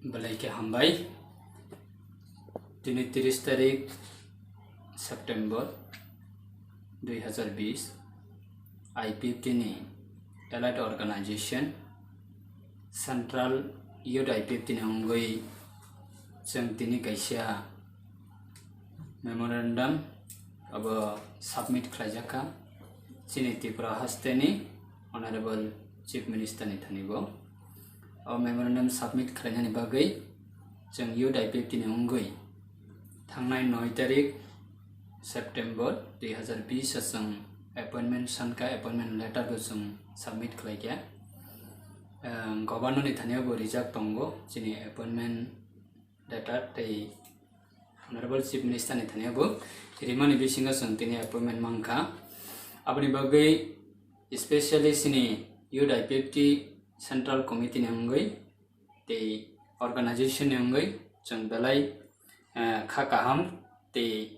Balai hambai Dini 30 tarik September 2020 IPF tini Allied Organization Central Youth IPF tini ongoi Jeng tini kaisa memorandum abo submit khlajaka sini Tripura hasteni Honorable Chief Minister ni thanibo memorandum submit khlainani bagai jeng youth IPF tini ongoi thangnai 9 tarik September 2020 jeng appointment sanka appointment letter bo jeng submit khlaikya governor ni thaniya bo reject tongo jini appointment letter tei Honorable Chief Minister ni thaniya bo rimani bisinga jeng tini appointment mangka aboni bagai especially sini youth IPF Central Committee ni ongoi te organization ni ongoi jeng belai kha kaham te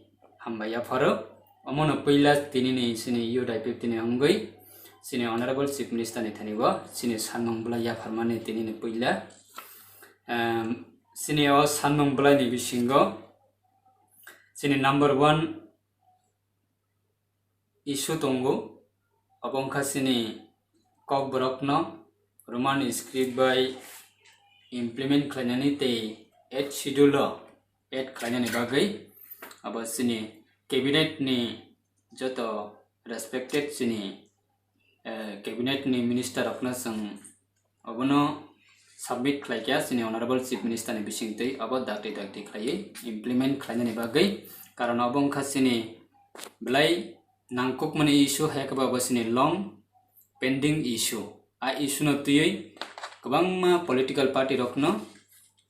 hambaya pharo amono peila tini ni sini youth IPF ni ongoi sini Honorable Chief Minister ni thanibo sini sanmang bula ya pharmani tini ni peila sini o sanmang bula ni bisingo sini number 1 issue tongo abongkha sini kok borokno Roman script by implement khlainani te 8 schedule 8 khlainani bagai abo sini cabinet ni joto respected sini cabinet ni minister apna sang abono submit khlaikya sini Honorable Chief Minister ni bisingtei abo dakti khlai implement khlainani bagai karon abongkha sini belai nangkuk mani issue haikaba abo sini long pending issue a issue no tuyai kabangma political party rokno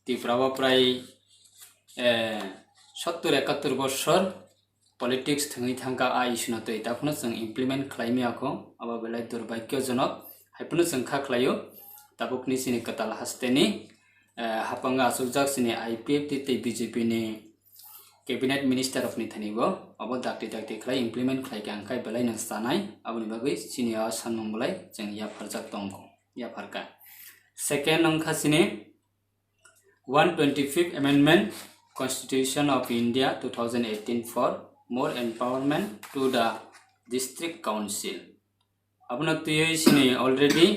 Tripura prai 70-71 bossor politics thangi thangka a issue no tui tapno jeng implement khlaimi ako aba belai durbagyojনক haipno jeng kha khlaio tabukni sini katal hasteni hapanga asukjak sini IPF tei BJP ni cabinet minister of Nithanibo abo dakti khlai implement khlai kangkai belai nang sanai aboni bagai sini a sanmang belai jeng ya pharjak tongko ya pharka second angkha sini 125th amendment Constitution of India 2018 for more empowerment to the district council abona tuyai sini already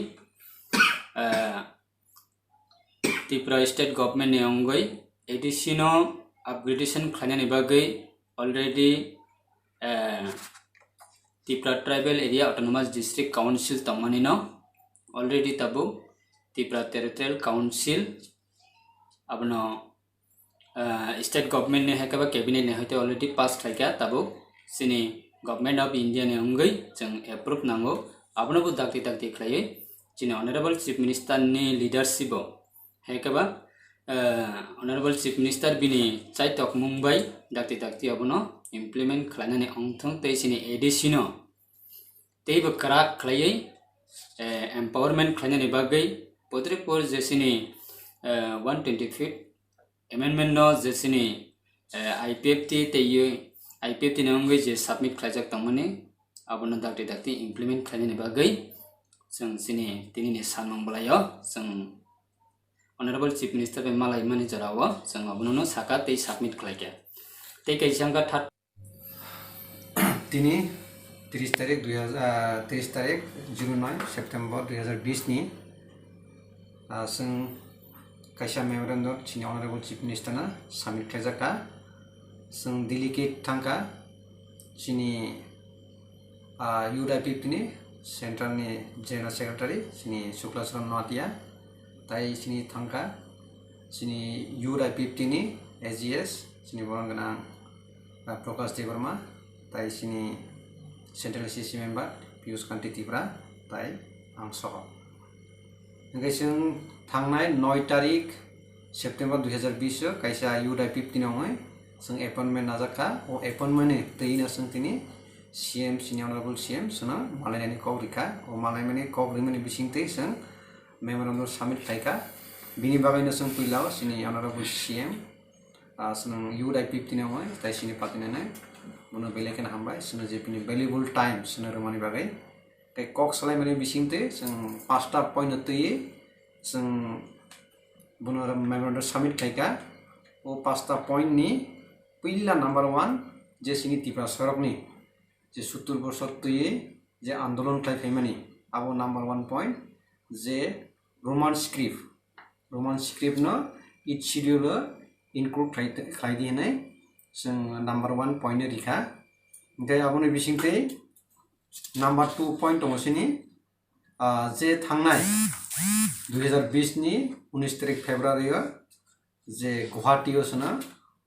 Tripura state government ni ongoi additional upgradation khlainani bagai already Tripura tribal area autonomous district council tamani no already tabu Tripura territorial council abno state government ne hakaba cabinet ne hoite already passed khlaika tabu sini government of India ne ongoi jeng approve nango abno bu dakti khlai sini Honorable Chief Minister ni leadership hakaba Honorable Chief Minister bini Chaitok Mumbai dakti abono implement khlainani ongthong tei sini additional tei bo krak khlai empowerment khlainani bagai potripur jesini 125th amendment no jesini IPF tei IPF ni ongoi je submit khlaijak tongmani abono dakti implement khlainani bagai jeng sini tini ni sanmang bulayo jeng Honorable Chief Minister be malai mani jarawa jeng abono saka tei submit khlaikya tei kaisangka that tini 30 tarik 09 September 2020 ni seng kaisa memorandum sini Honorable Chief Minister na submit khlaijaka seng delegate thangka sini youth IPF ni central ni general secretary sini Shuklasram Natia tai sini thangka sini youth IPF ni SGS sini borang ganang Prakash Devarma tai sini central CC member Piyush Kanti Tripura tai ang soho ngai sing thangnai 9 tarik September 2020 kaisa youth IPF ni ongoi sing appointment najaka o appointment ne teina sing tini CM sini Honorable CM suna malaini kogrika o malaini kogrimani bisingte sing memorandum submit khlaika bini bagai sing puilao sini Honorable CM sing youth IPF ni ongoi tai sini patinanai mono belekan hambai sina jepini valuable time sina romani bagai tai kok salai mani bisingte sing 5 ta point tei sing बुनो memorandum submit खायका ओ 5टा point नि पहिला number 1 जे सिनि त्रिपुरा सरकनि जे 70 बछर तुयै जे आंदोलन खायफैमानि आबो number 1 point जे Roman script न etch schedule include खायदि हनै जों नंबर 1 पॉइंट रिखा ओमफ्राय आबोनो बिसिंथै नंबर 2 पॉइंट दङसिनि जे थांनाय 2020 नि 19 तारिख फेब्रुवारि जे गुवाहाटीयाव सना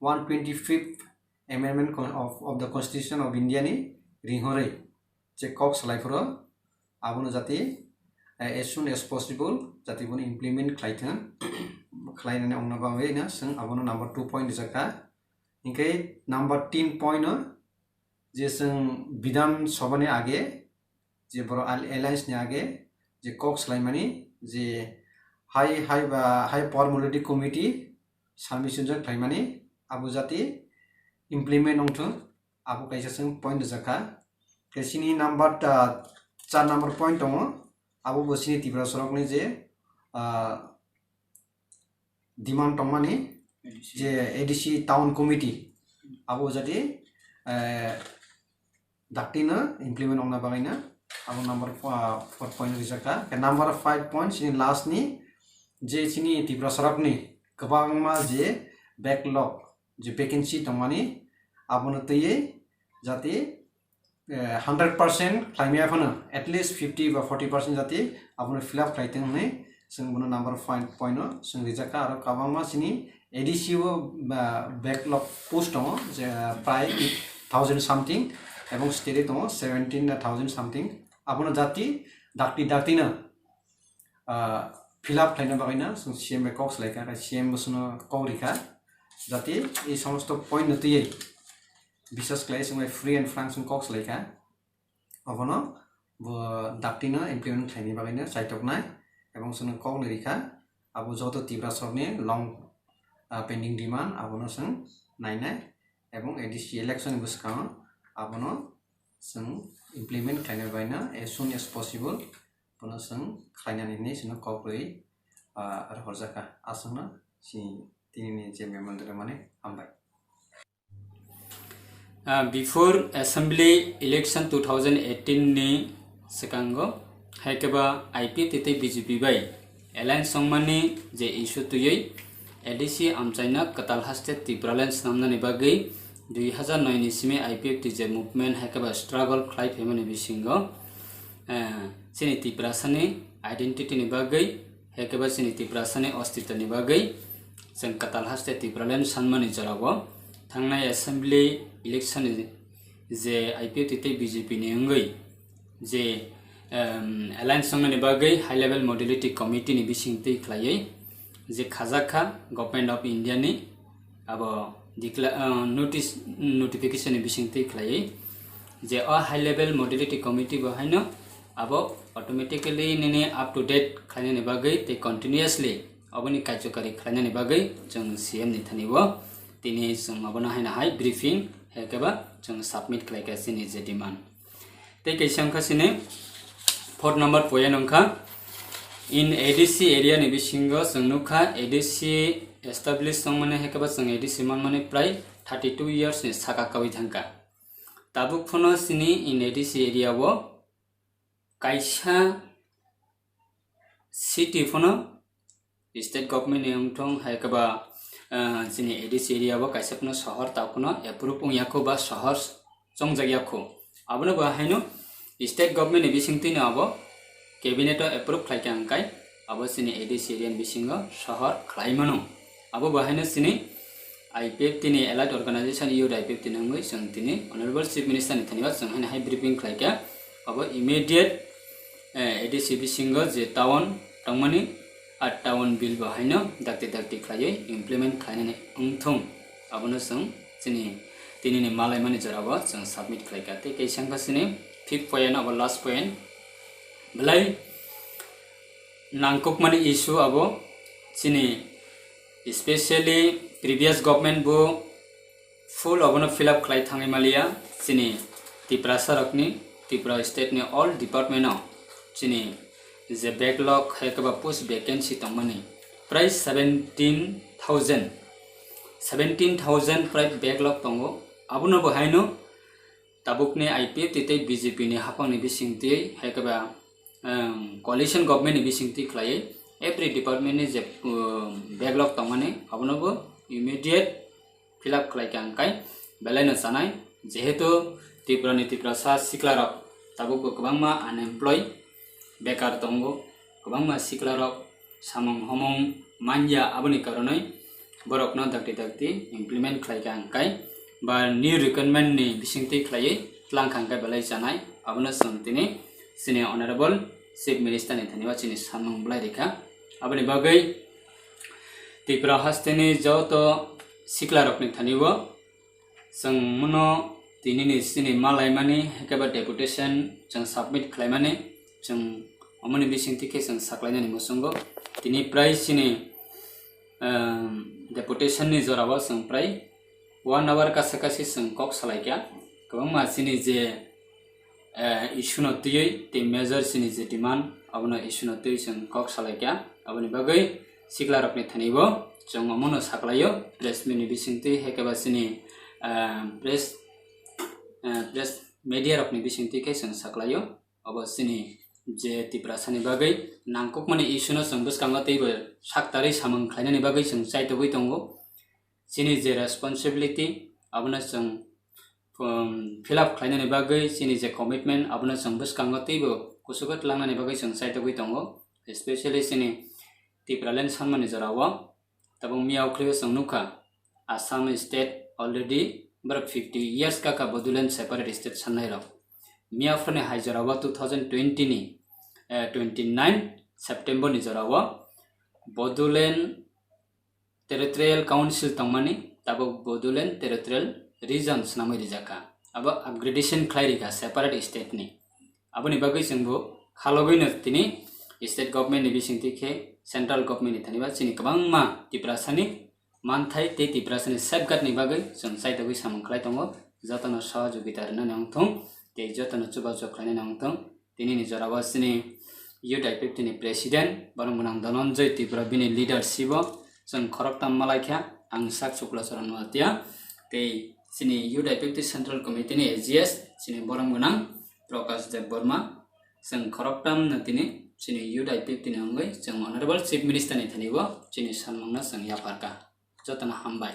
125th amendment of the constitution of India नि रिंहरै जे कक सलायफोरो आबोनो जाति as soon as possible जाति बन इमप्लिमेंट खायथों खालायनानै अंनाबावैना जों आबोनो नंबर 2 पॉइंट जाका इनके नंबर 3 पॉइंट जे जों विधान सभानि आगे जे बर एलायंस नि आगे जे कक सलायमानि जे high power mobility committee submission जों खायमानि आबो जाति इमप्लिमेंट अंथों आबो कायसा जों पॉइंट जाका केसिनि नंबर 4 नंबर पॉइंट दङ आबो बसिनि त्रिपुरा सरकनि जे डिमांड दंमानि जे एडीसी टाउन कमिटी आबो जाति दाक्टिनो इमप्लिमेंट अंना बागायना आबो नंबर 4 पॉइंट रिजाका नंबर 5 पॉइंट सिनि लास्ट नि जे सिनि त्रिपुरा सरकनि गोबांमा जे बैकलॉग जे वैकेंसी दंमानि आबोनो तयै जाति 100% क्लाइमेफोनो एटलिस्ट 50 बा 40% जाति आबोनो फिल अप खायथों नै जों बुनो नंबर 5 पॉइंट जों रिजाका आरो गोबांमा सिनि एडीसी वो बैकलॉग पोस्ट दङ जे प्राय 1000 समथिं एवं स्टेट दङ 17000 समथिं आबोनो जाति दाक्टिनो फिल अप खायनो बागायना जों सीएम कक्स लायका सीएम बसनो कौरिका जाति ए समस्त पॉइंट नतयै विशेष क्लाय जों फ्री एंड फ्रैंक जों कक्स लायका अबनो दाक्टिनो इमप्लिमेंट खायनि बागायना साइटकनाय एवं जों कौ नरिका आबो जत त्रिपुरा सरकनि लंग पेंडिंग डिमांड आबोनो जों नायनाय एवं एडीसी इलेक्शन बसका आबोनो जों इमप्लिमेंट खायनो बायना as soon as possible बनो जों खायनानै नै जों कौरै आरो हरजाका आसना सि तिनि जे मेमोरेंडम माने हामबाय Before Assembly Election 2018 ni sekango haikeba IPF tete BJP bai alliance songmani je issue tuyei ADC amchaina katalhaste Tripuraland namna ni bagai 2009 ni sime IPF tije movement haikeba struggle khlai phemani bisingo sini Tripurasani identity ni bagai haikeba sini Tripurasani ostitwa ni bagai जों कातालहास्ते त्रिपुराland सानमानि जरावो थांनाय Assembly election जे IPF tete BJP ni अंगै जे alliance संगनि बागै high level modality committee नि बिसिंगतै खलायै जे खाजाखा government of India नि अब नोटिफिकेशन नि बिसिंगतै खलायै जे a high level modality committee बहायनो अब ऑटोमेटिकली नेने अप टू डेट खायनि बागै ते कंटिन्यूअसली अबनि कार्यकारी खायनि बागै जों सीएम नि थानिबो तिनि जों अबना हायना हाय ब्रीफिंग हेकेबा जों सबमिट खालायगासिनो जे डिमांड ते कैसांखासिने 4 नंबर पॉइंट अंका इन ADC एरिया नि बिसिंगो जों नुखा ADC एस्टाब्लिश संमाने हेकेबा जों ADC माने प्राय 32 इयर्स नि साका कावि थांका ताबुक फनो सिनि इन ADC एरिया वो काइसा सिटी फनो स्टेट गवर्नमेंट नि अंथों हेकेबा जिनि ADC एरिया वो काइसा फनो शहर ताफनो एप्रूव उयाखो बा शहर जंग जायगाखौ आबनो बाहायनो स्टेट गवर्नमेंट नि बिसिंतिनो आबो कैबिनेट एप्रूव खायका अंकाय आबो सिनि ADC एरिया बिसिंगो शहर खायमनो आबो बाहायनो सिनि IPF तिनि एलाइट अर्गेनाइजेशन यूथ IPF तिनंगै जों तिनि ऑनरेबल चीफ मिनिस्टर नि थनिबा जों हाय ब्रीफिंग खायका आबो इमीडिएट ADC बिसिंगो जे टाउन तंमनि आ टाउन बिल बाहायनो दाक्ति खायै इमप्लिमेंट खायनानै अंथों आबोनो जों सिनि तिनि मालाय माने जराबो जों सबमिट खायका ते कैसांगासिने 5th पॉइंट अब लास्ट पॉइंट बलाई नांकुक माने इशू आबो सिनि स्पेशली प्रीवियस गवर्नमेंट बो फुल अबनो फिल अप खाय थाङै मालिया सिनि त्रिपुरा सरकनि त्रिपुरा स्टेट नि ऑल डिपार्टमेंट सिनि जे बैकलॉग हेकबा पोस्ट वैकेंसी तमनि प्राय 17,000 प्राय backlog दंगो अबुनो बहायनो ताबुकने IPF तितै BJP नि हाफांनि बिसिंति हायकबा coalition government नि बिसिंति खलायै every department नि जे backlog दंमाने अबुनोबो immediate fill up खलाय कांकाय बेलायनो जानाय जेहेतु त्रिपुरा सा सिक्लारक ताबुक गोबांमा unemployed बेकार दंगो गोबांमा सिक्लारक सामंग हमंग मानया अबुनि कारनै बरकनो दाक्ति इमप्लिमेंट खलाय कांकाय बा न्यू रिक्रुटमेंट नि बिसिंति खलायै लांखांकाय बेलाय जानाय अबुनो संतिनि सिनि ऑनरेबल चीफ मिनिस्टर नि धन्यवाद चिनि सामंग बलाय रेखा अबुनि बागै त्रिपुरा हास्तेनि जत सिक्लारक नि धन्यवाद जों मनो दिनैनि सिनि मालायमानि हेकेबा डेपुटेशन जों सबमिट खालामनानै जों अमनि बिसिंतिखे जों साख्लायनानै मसंगो दिनै प्राय सिनि डेपुटेशन नि जरावा जों प्राय 1 आवर कासाकासि जों कक सालायग्या गोबां मासिनि जे इशु नतियै ते मेजर सिनि जे डिमांड अबनो इशु नतियै जों कक सालायग्या अबनि बागै सिक्लारकनि धन्यवाद जों अमनो साख्लायो प्रेस मिनि बिसिंति हेकेबा सिनि प्रेस media rokni बिसिंतिखे जों साख्लायो अबसिनि जे त्रिपुरासानि बागै नांकुक माने इशुनो जों बसकांगा तैबो साक्तारै सामंग खायनानि बागै जों चाइतोबै दंगो सिनि जे रेसपॉन्सिबिलिटी अबनो जों फिल अप खायनानि बागै सिनि जे कमिटमेंट अबनो जों बसकांगा तैबो कुसुगत लांनानि बागै जों चाइतोबै दंगो स्पेशली सिनि त्रिपुरालेण्ड सानमानि जरावा तबं मियाव क्लियो जों नुखा आसाम स्टेट ऑलरेडी बर 50 years का बोडोलैंड सेपरेट स्टेट साननाय राव मियाफोरनि हाइजरावा 2020 नि 29 सेप्टेम्बर नि जरावा बोडोलैंड टेरिटोरियल काउंसिल तंमानि ताबो बोडोलैंड टेरिटोरियल रीजन्स नामै रिजाका अब अपग्रेडेशन खायरिका सेपरेट स्टेट नि अबनि बागै जोंबो खालगैनो तिनि स्टेट गभर्नमेंट नि बिसिंतिखे सेंट्रल गभर्नमेंट नि धन्यवाद सिनि गोबांमा त्रिपुरासानि मानथाय ते त्रिपुरासानि सेफगार्ड नि बागै जों चाइतोबै सामंग खालाय दंगो जतन सहयोगिता रन नंथं ते जतन चुबा चख्लायनाय नंथं तिनि जरावा सिनि यूथ IPF नि प्रेसिडेंट बरमगुनां धनंजय त्रिपुरा बिनि लीडरशिप जों खरकताम मालायख्या आं साक सुक्लाचरण वातिया ते सिनि यूथ IPF सेंट्रल कमिटी नि AGS सिनि बरमगुनां प्रकाश देव वर्मा जों खरकताम नतिनि सिनि यूथ IPF नि अंगै जों ऑनरेबल चीफ मिनिस्टर नि धन्यवाद सिनि सानमंना जों याफारका जतन हामबाय।